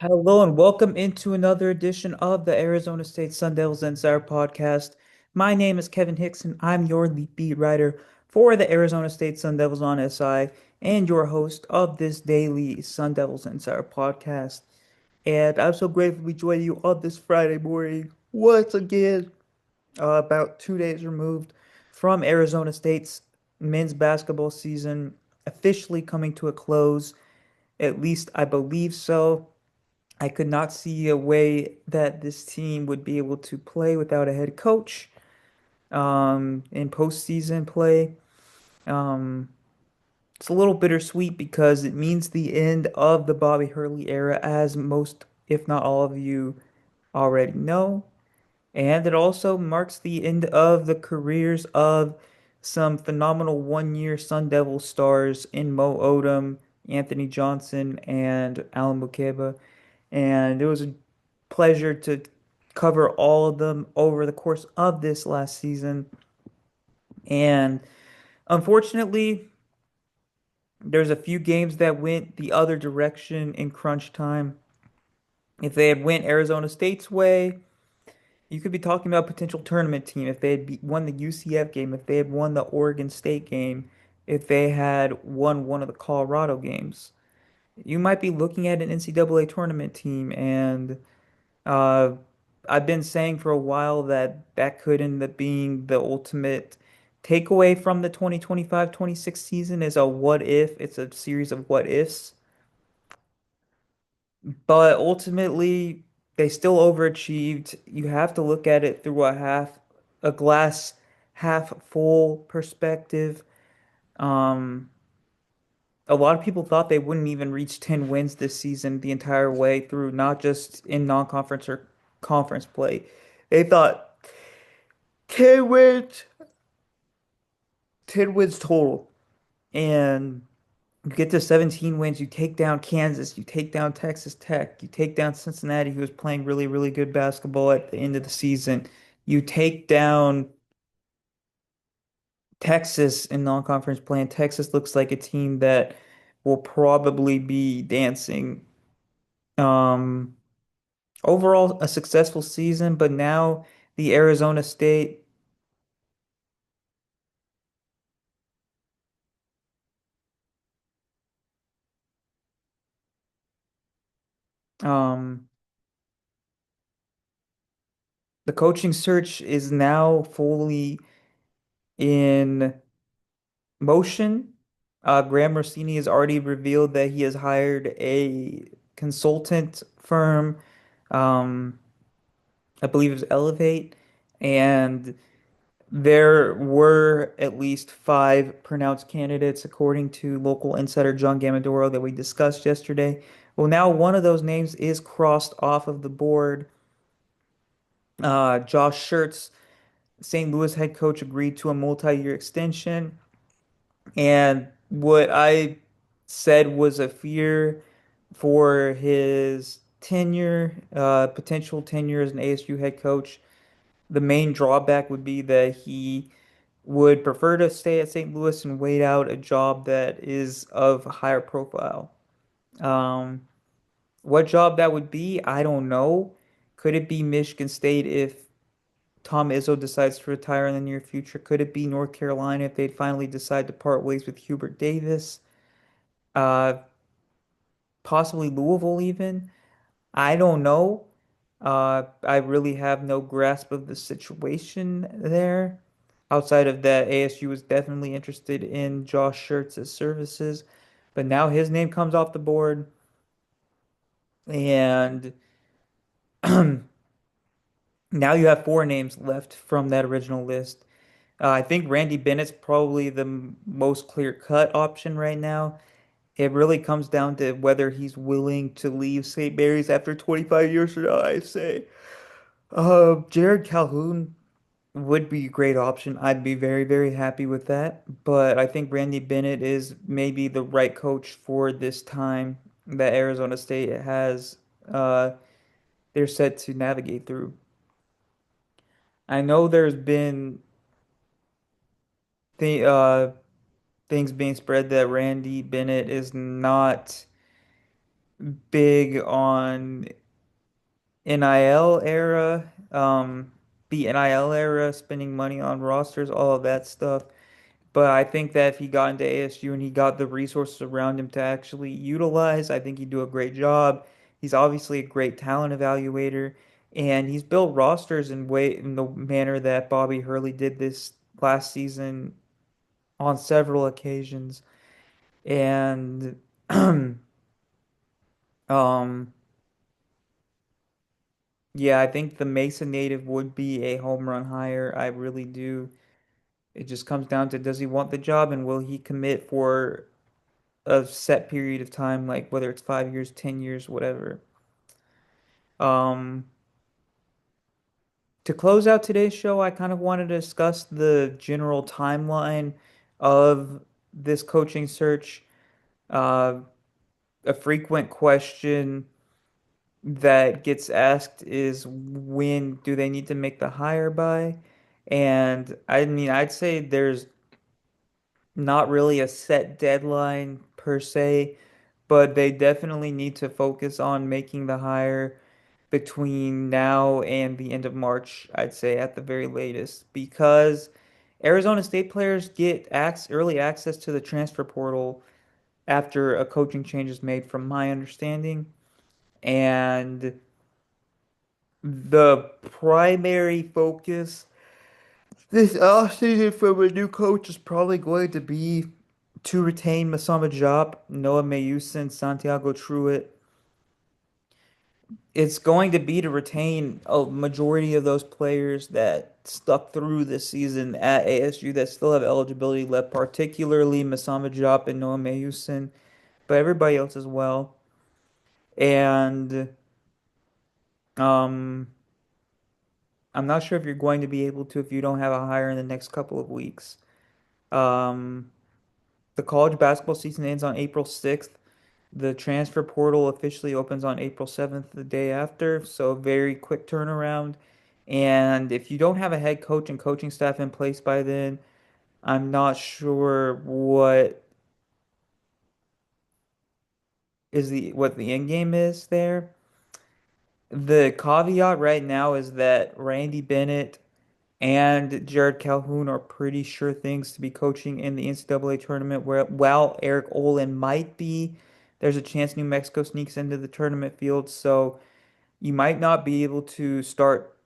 Hello and welcome into another edition of the Arizona State Sun Devils Insider Podcast. My name is Kevin Hickson. I'm your lead beat writer for the Arizona State Sun Devils on SI and your host of this daily Sun Devils Insider Podcast. And I'm so grateful to be joining you on this Friday morning once again, about 2 days removed from Arizona State's men's basketball season officially coming to a close. At least I believe so. I could not see a way that this team would be able to play without a head coach in postseason play. Um, it's a little bittersweet because it means the end of the Bobby Hurley era, as most, if not all of you, already know. And it also marks the end of the careers of some phenomenal one-year Sun Devil stars in Mo Odom, Anthony Johnson, and Alan Mukeba. And it was a pleasure to cover all of them over the course of this last season. And unfortunately, there's a few games that went the other direction in crunch time. If they had went Arizona State's way, you could be talking about a potential tournament team. If they had won the UCF game, if they had won the Oregon State game, if they had won one of the Colorado games, you might be looking at an NCAA tournament team. And Uh, I've been saying for a while that that could end up being the ultimate takeaway from the 2025-26 season is a what if. It's a series of what ifs. But ultimately, they still overachieved. You have to look at it through a glass half full perspective. Um, a lot of people thought they wouldn't even reach 10 wins this season the entire way through, not just in non-conference or conference play. They thought 10 wins, 10 wins total. And you get to 17 wins, you take down Kansas, you take down Texas Tech, you take down Cincinnati, who was playing really, really good basketball at the end of the season. You take down Texas in non-conference play, and Texas looks like a team that will probably be dancing. Um, Overall, a successful season, but now the Arizona State, um, the coaching search is now fully in motion. Graham Rossini has already revealed that he has hired a consultant firm. Um, I believe it was Elevate, and there were at least five pronounced candidates, according to local insider John Gamadoro that we discussed yesterday. Well, now one of those names is crossed off of the board. Josh Schertz, St. Louis head coach, agreed to a multi-year extension. And what I said was a fear for his tenure, potential tenure as an ASU head coach. The main drawback would be that he would prefer to stay at St. Louis and wait out a job that is of higher profile. Um, what job that would be, I don't know. Could it be Michigan State if Tom Izzo decides to retire in the near future? Could it be North Carolina if they'd finally decide to part ways with Hubert Davis? Uh, Possibly Louisville even. I don't know. I really have no grasp of the situation there. Outside of that, ASU was definitely interested in Josh Schertz's services, but now his name comes off the board, and now you have four names left from that original list. I think Randy Bennett's probably the most clear-cut option right now. It really comes down to whether he's willing to leave St. Mary's after 25 years or not, I say. Jared Calhoun would be a great option. I'd be very, very happy with that. But I think Randy Bennett is maybe the right coach for this time that Arizona State has. Uh, they're set to navigate through. I know there's been the things being spread that Randy Bennett is not big on NIL era, the NIL era, spending money on rosters, all of that stuff. But I think that if he got into ASU and he got the resources around him to actually utilize, I think he'd do a great job. He's obviously a great talent evaluator, and he's built rosters in the manner that Bobby Hurley did this last season on several occasions. And um yeah, I think the Mesa native would be a home run hire. I really do. It just comes down to does he want the job and will he commit for a set period of time, like whether it's 5 years, 10 years, whatever. Um, to close out today's show, I kind of wanted to discuss the general timeline of this coaching search. Uh, a frequent question that gets asked is when do they need to make the hire by? And I mean, I'd say there's not really a set deadline per se, but they definitely need to focus on making the hire between now and the end of March, I'd say at the very latest, because Arizona State players get early access to the transfer portal after a coaching change is made, from my understanding. And the primary focus this offseason from a new coach is probably going to be to retain Masama Diop, Noah Mayusin, Santiago Truitt. It's going to be to retain a majority of those players that stuck through this season at ASU that still have eligibility left, particularly Masama Diop and Noah Mayusin, but everybody else as well. And um, I'm not sure if you're going to be able to if you don't have a hire in the next couple of weeks. Um, the college basketball season ends on April 6th. The transfer portal officially opens on April 7th, the day after, so very quick turnaround. And if you don't have a head coach and coaching staff in place by then, I'm not sure what the end game is there. The caveat right now is that Randy Bennett and Jared Calhoun are pretty sure things to be coaching in the NCAA tournament, where while Eric Olin might be, there's a chance New Mexico sneaks into the tournament field. So you might not be able to start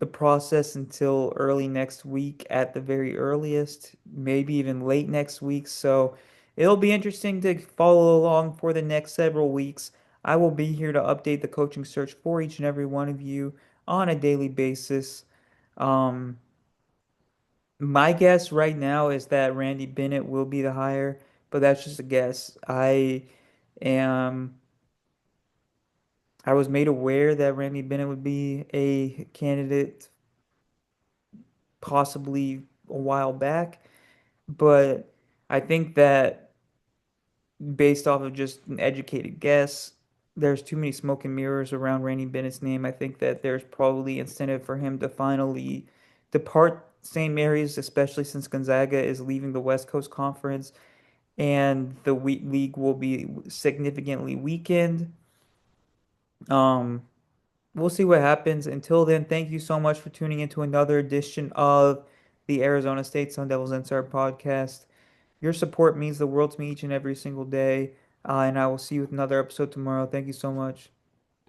the process until early next week at the very earliest, maybe even late next week. So it'll be interesting to follow along for the next several weeks. I will be here to update the coaching search for each and every one of you on a daily basis. Um, my guess right now is that Randy Bennett will be the hire, but that's just a guess. Am I was made aware that Randy Bennett would be a candidate possibly a while back, but I think that based off of just an educated guess, there's too many smoke and mirrors around Randy Bennett's name. I think that there's probably incentive for him to finally depart St. Mary's, especially since Gonzaga is leaving the West Coast Conference and the league will be significantly weakened. Um, we'll see what happens. Until then, thank you so much for tuning into another edition of the Arizona State Sun Devils Insider podcast. Your support means the world to me each and every single day. And I will see you with another episode tomorrow. Thank you so much.